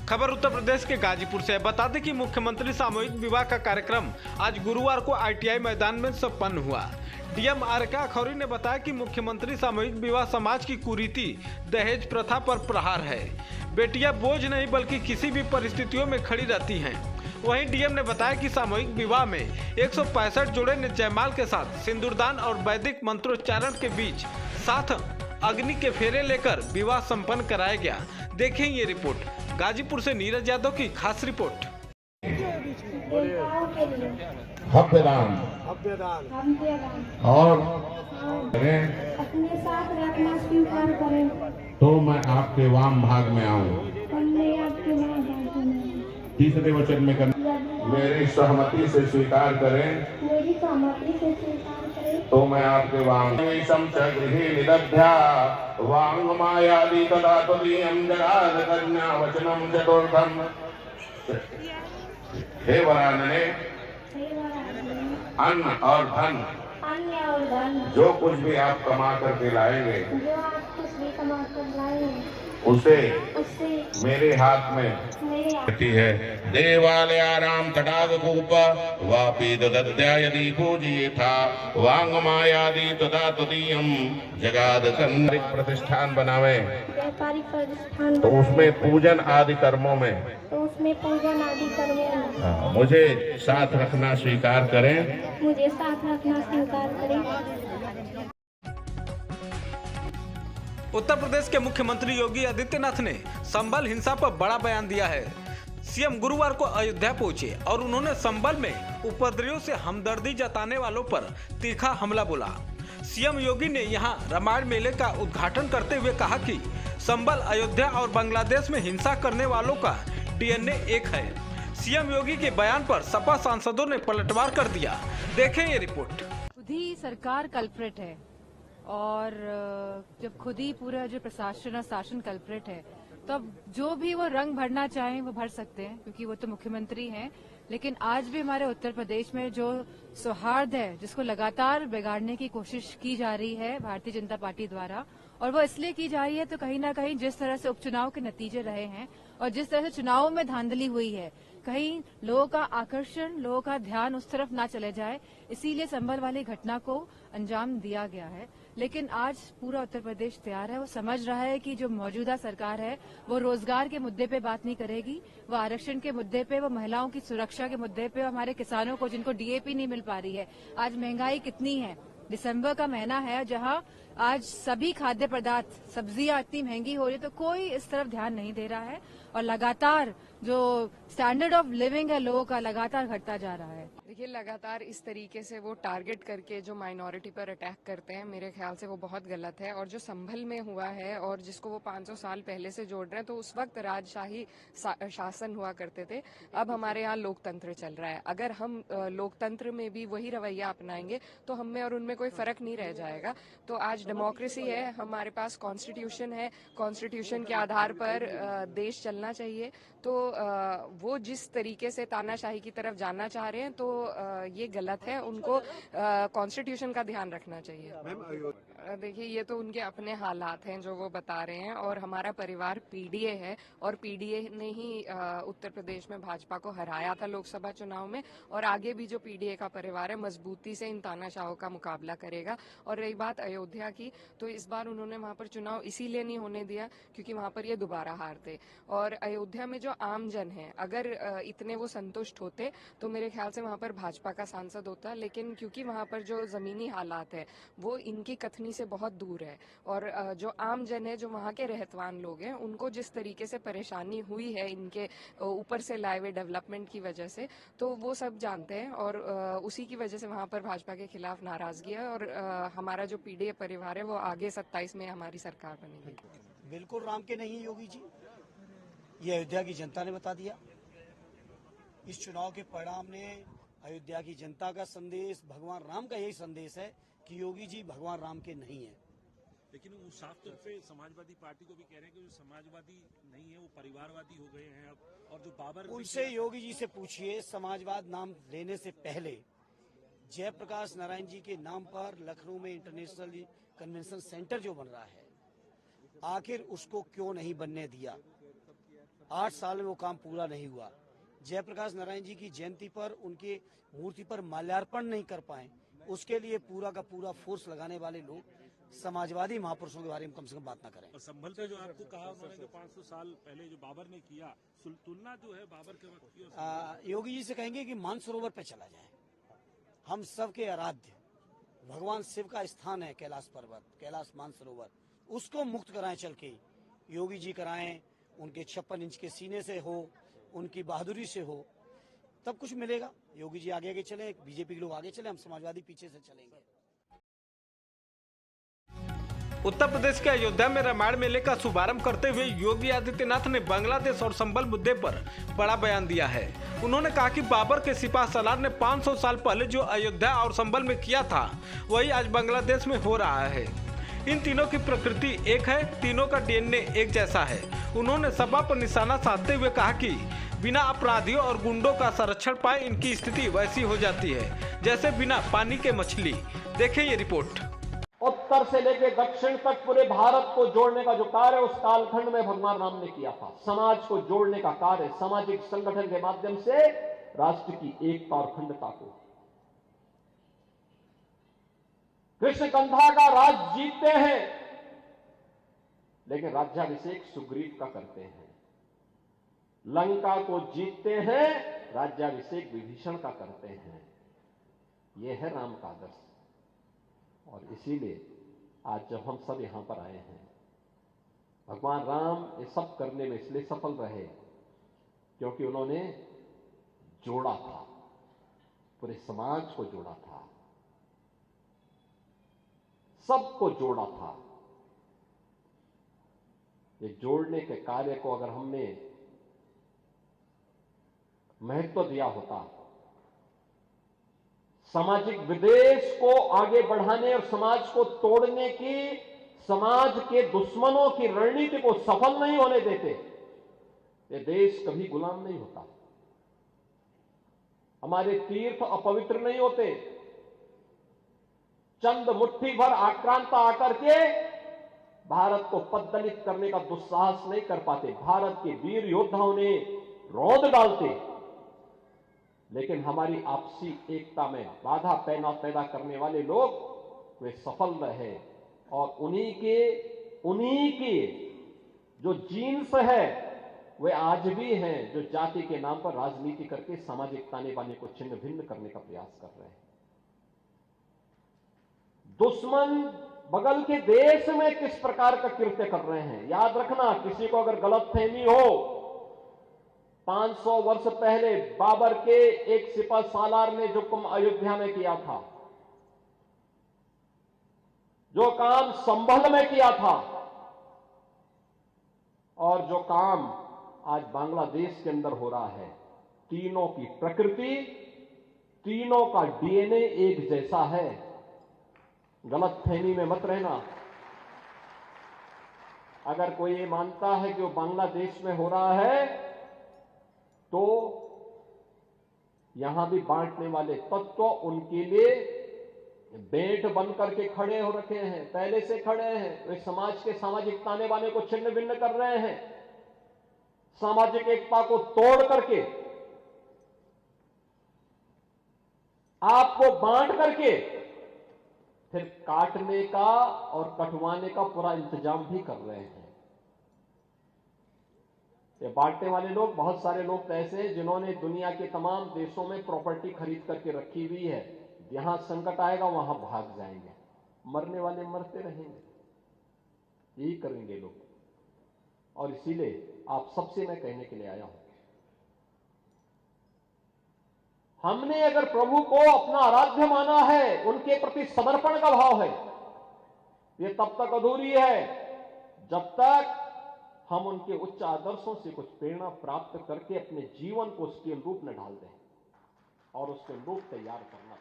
खबर उत्तर प्रदेश के गाजीपुर से है। बता दें कि मुख्यमंत्री सामूहिक विवाह का कार्यक्रम आज गुरुवार को ITI मैदान में संपन्न हुआ। डीएम आरके अखौरी ने बताया कि मुख्यमंत्री सामूहिक विवाह समाज की कुरीति दहेज प्रथा पर प्रहार है। बेटियां बोझ नहीं बल्कि किसी भी परिस्थितियों में खड़ी रहती हैं। वहीं डीएम ने बताया कि सामूहिक विवाह में 165 जोड़े ने जयमाल के साथ सिंदूरदान और वैदिक मंत्रोच्चारण के बीच साथ अग्नि के फेरे लेकर विवाह संपन्न कराया गया। देखें ये रिपोर्ट। गाजीपुर से नीरज यादव की खास रिपोर्ट। हव्यदान और अपने साथ रखना स्वीकार करें तो मैं आपके वाम भाग में आऊं। तीसरे वचन में मेरी सहमति से स्वीकार करें तो मैं आपके वाम निदध्या वांग मायादि तदा तुदीयं जगाद कन्या वचनम चतुर्थम। हे वरानने, अन्न और धन जो कुछ भी आप कमा करके लाएंगे उसे मेरे हाथ में है। देवालयानां तडागकूप वापी दद्या यदि पूजिये था वांग मायादि तदा तुदीयं जगाद कन्या। प्रतिष्ठान बनावे तो उसमें पूजन आदि कर्मों में मुझे साथ रखना स्वीकार करें। उत्तर प्रदेश के मुख्यमंत्री योगी आदित्यनाथ ने संभल हिंसा पर बड़ा बयान दिया है। सीएम गुरुवार को अयोध्या पहुंचे और उन्होंने संभल में उपद्रवियों से हमदर्दी जताने वालों पर तीखा हमला बोला। सीएम योगी ने यहां रामायण मेले का उद्घाटन करते हुए कहा कि संभल, अयोध्या और बांग्लादेश में हिंसा करने वालों का DNA एक है। सीएम योगी के बयान पर सपा सांसदों ने पलटवार कर दिया। देखें ये रिपोर्ट। खुद ही सरकार कल्प्रेट है और जब खुद ही पूरा जो प्रशासन और शासन कल्प्रेट है तब जो भी वो रंग भरना चाहें वो भर सकते हैं, क्योंकि वो तो मुख्यमंत्री हैं। लेकिन आज भी हमारे उत्तर प्रदेश में जो सौहार्द है जिसको लगातार बिगाड़ने की कोशिश की जा रही है भारतीय जनता पार्टी द्वारा, और वो इसलिए की जा रही है तो कहीं ना कहीं जिस तरह से उपचुनाव के नतीजे रहे हैं और जिस तरह से चुनाव में धांधली हुई है, कहीं लोगों का आकर्षण, लोगों का ध्यान उस तरफ ना चले जाए, इसीलिए संभल वाली घटना को अंजाम दिया गया है। लेकिन आज पूरा उत्तर प्रदेश तैयार है, वो समझ रहा है कि जो मौजूदा सरकार है वो रोजगार के मुद्दे पे बात नहीं करेगी, वो आरक्षण के मुद्दे पे, वो महिलाओं की सुरक्षा के मुद्दे पे, हमारे किसानों को जिनको DAP नहीं मिल पा रही है। आज महंगाई कितनी है, दिसंबर का महीना है जहां आज सभी खाद्य पदार्थ, सब्जियां इतनी महंगी हो रही है, तो कोई इस तरफ ध्यान नहीं दे रहा है और लगातार जो स्टैंडर्ड ऑफ लिविंग है लोगों का लगातार घटता जा रहा है। देखिए, लगातार इस तरीके से वो टारगेट करके जो माइनॉरिटी पर अटैक करते हैं, मेरे ख्याल से वो बहुत गलत है। और जो संभल में हुआ है और जिसको वो 500 साल पहले से जोड़ रहे हैं, तो उस वक्त राजशाही शासन हुआ करते थे। अब हमारे यहाँ लोकतंत्र चल रहा है। अगर हम लोकतंत्र में भी वही रवैया अपनाएंगे तो हम में और उनमें कोई फर्क नहीं रह जाएगा। तो आज डेमोक्रेसी है, हमारे पास कॉन्स्टिट्यूशन है, कॉन्स्टिट्यूशन के आधार पर देश चलना चाहिए। तो वो जिस तरीके से तानाशाही की तरफ जाना चाह रहे हैं तो ये गलत है। उनको कॉन्स्टिट्यूशन का ध्यान रखना चाहिए। देखिए, ये तो उनके अपने हालात हैं जो वो बता रहे हैं, और हमारा परिवार PDA है और PDA ने ही उत्तर प्रदेश में भाजपा को हराया था लोकसभा चुनाव में, और आगे भी जो PDA का परिवार है मजबूती से इन तानाशाहों का मुकाबला करेगा। और रही बात अयोध्या की, तो इस बार उन्होंने वहां पर चुनाव इसीलिए नहीं होने दिया क्योंकि वहां पर ये दोबारा हारते। और अयोध्या में जो आम जन है, अगर इतने वो संतुष्ट होते तो मेरे ख्याल से वहां पर भाजपा का सांसद होता। लेकिन क्योंकि वहां पर जो जमीनी हालात है वो इनकी कथनी से बहुत दूर है, और जो आम जन है, जो वहां के रहतवान लोग हैं, उनको जिस तरीके से परेशानी हुई है इनके ऊपर से लाए हुए डेवलपमेंट की वजह से, तो वो सब जानते हैं। और उसी की वजह से वहां पर भाजपा के खिलाफ नाराजगी है। और हमारा जो PDA परिवार है वो आगे 27 में हमारी सरकार बनेगी। बिल्कुल राम के नहीं है योगी जी, ये अयोध्या की जनता ने बता दिया। इस चुनाव के परिणाम ने अयोध्या की जनता का संदेश, भगवान राम का यही संदेश है कि योगी जी भगवान राम के नहीं है। लेकिन वो साफ तौर पे समाजवादी पार्टी को भी कह रहे हैं कि वो समाजवादी नहीं है, वो परिवारवादी हो गए हैं अब। और जो बाबर, उनसे योगी जी से पूछिए, समाजवाद नाम लेने से पहले जयप्रकाश नारायण जी के नाम पर लखनऊ में इंटरनेशनल कन्वेंशन सेंटर जो बन रहा है, आखिर उसको क्यों नहीं बनने दिया? 8 साल में वो काम पूरा नहीं हुआ। जयप्रकाश नारायण जी की जयंती पर उनकी मूर्ति पर माल्यार्पण नहीं कर पाए, उसके लिए पूरा का पूरा फोर्स लगाने वाले लोग समाजवादी महापुरुषों के बारे में कम से कम बात ना करें। और संभल पे जो आपको कहा उन्होंने जो 500 साल पहले जो बाबर ने किया, तुलना जो है बाबर के वक्त की और योगी जी से कहेंगे कि मानसरोवर पे चला जाए। हम सबके आराध्य भगवान शिव का स्थान है कैलाश पर्वत, कैलाश मानसरोवर, उसको मुक्त कराएं चल के। योगी जी कराएं, उनके 56 इंच के सीने से हो, उनकी बहादुरी से हो, तब कुछ मिलेगा। योगी जी आगे आगे चले, बीजेपी के लोग आगे चले, हम समाजवादी पीछे से चलेंगे। उत्तर प्रदेश के अयोध्या में रामायण मेले का शुभारंभ करते हुए योगी आदित्यनाथ ने बांग्लादेश और संभल मुद्दे पर बड़ा बयान दिया है। उन्होंने कहा कि बाबर के सिपाह सलार ने 500 साल पहले जो अयोध्या और संभल में किया था वही आज बांग्लादेश में हो रहा है। इन तीनों की प्रकृति एक है, तीनों का डीएनए एक जैसा है। उन्होंने सपा पर निशाना साधते हुए कहा कि बिना अपराधियों और गुंडों का संरक्षण पाए इनकी स्थिति वैसी हो जाती है जैसे बिना पानी के मछली। देखें ये रिपोर्ट। उत्तर से लेकर दक्षिण तक पूरे भारत को जोड़ने का जो कार्य उस कालखंड में भगवान राम ने किया था, समाज को जोड़ने का कार्य, सामाजिक संगठन के माध्यम से राष्ट्र की एकता और अखंडता को। कृष्णकंधा का राज जीतते हैं, लेकिन राज्याभिषेक सुग्रीव का करते हैं। लंका को जीतते हैं, राज्याभिषेक विभीषण का करते हैं। यह है राम का आदर्श। और इसीलिए आज जब हम सब यहां पर आए हैं, भगवान राम ये सब करने में इसलिए सफल रहे क्योंकि उन्होंने जोड़ा था, पूरे समाज को जोड़ा था, सबको जोड़ा था। ये जोड़ने के कार्य को अगर हमने महत्व दिया होता, सामाजिक विदेश को आगे बढ़ाने और समाज को तोड़ने की, समाज के दुश्मनों की रणनीति को सफल नहीं होने देते, ये देश कभी गुलाम नहीं होता। हमारे तीर्थ अपवित्र नहीं होते। चंद मुट्ठी भर आक्रांता आकर के भारत को पद्दलित करने का दुस्साहस नहीं कर पाते। भारत के वीर योद्धाओं ने रौंद डालते, लेकिन हमारी आपसी एकता में बाधा पैदा करने वाले लोग वे सफल रहे। और उन्हीं के जो जीन्स है वे आज भी हैं, जो जाति के नाम पर राजनीति करके सामाजिक ताने बाने को छिन्न भिन्न करने का प्रयास कर रहे हैं। दुश्मन बगल के देश में किस प्रकार का कृत्य कर रहे हैं, याद रखना। किसी को अगर गलतफहमी हो, 500 वर्ष पहले बाबर के एक सिपह सालार ने जो काम अयोध्या में किया था, जो काम संभल में किया था, और जो काम आज बांग्लादेश के अंदर हो रहा है, तीनों की प्रकृति, तीनों का डीएनए एक जैसा है। गलतफहमी में मत रहना। अगर कोई ये मानता है कि वो बांग्लादेश में हो रहा है, तो यहां भी बांटने वाले तत्व उनके लिए बेट बन करके खड़े हो रखे हैं, पहले से खड़े हैं। वे समाज के सामाजिक ताने बाने को छिन्न भिन्न कर रहे हैं, सामाजिक एकता को तोड़ करके, आपको बांट करके फिर काटने का और कटवाने का पूरा इंतजाम भी कर रहे हैं। ये बांटने वाले लोग, बहुत सारे लोग ऐसे हैं जिन्होंने दुनिया के तमाम देशों में प्रॉपर्टी खरीद करके रखी हुई है। यहां संकट आएगा वहां भाग जाएंगे, मरने वाले मरते रहेंगे, यही करेंगे लोग। और इसीलिए आप सबसे मैं कहने के लिए आया हूं, हमने अगर प्रभु को अपना आराध्य माना है, उनके प्रति समर्पण का भाव है, ये तब तक अधूरी है जब तक हम उनके उच्च आदर्शों से कुछ प्रेरणा प्राप्त करके अपने जीवन को उसके अनुरूप में ढाल दें। और उसके अनुरूप तैयार करना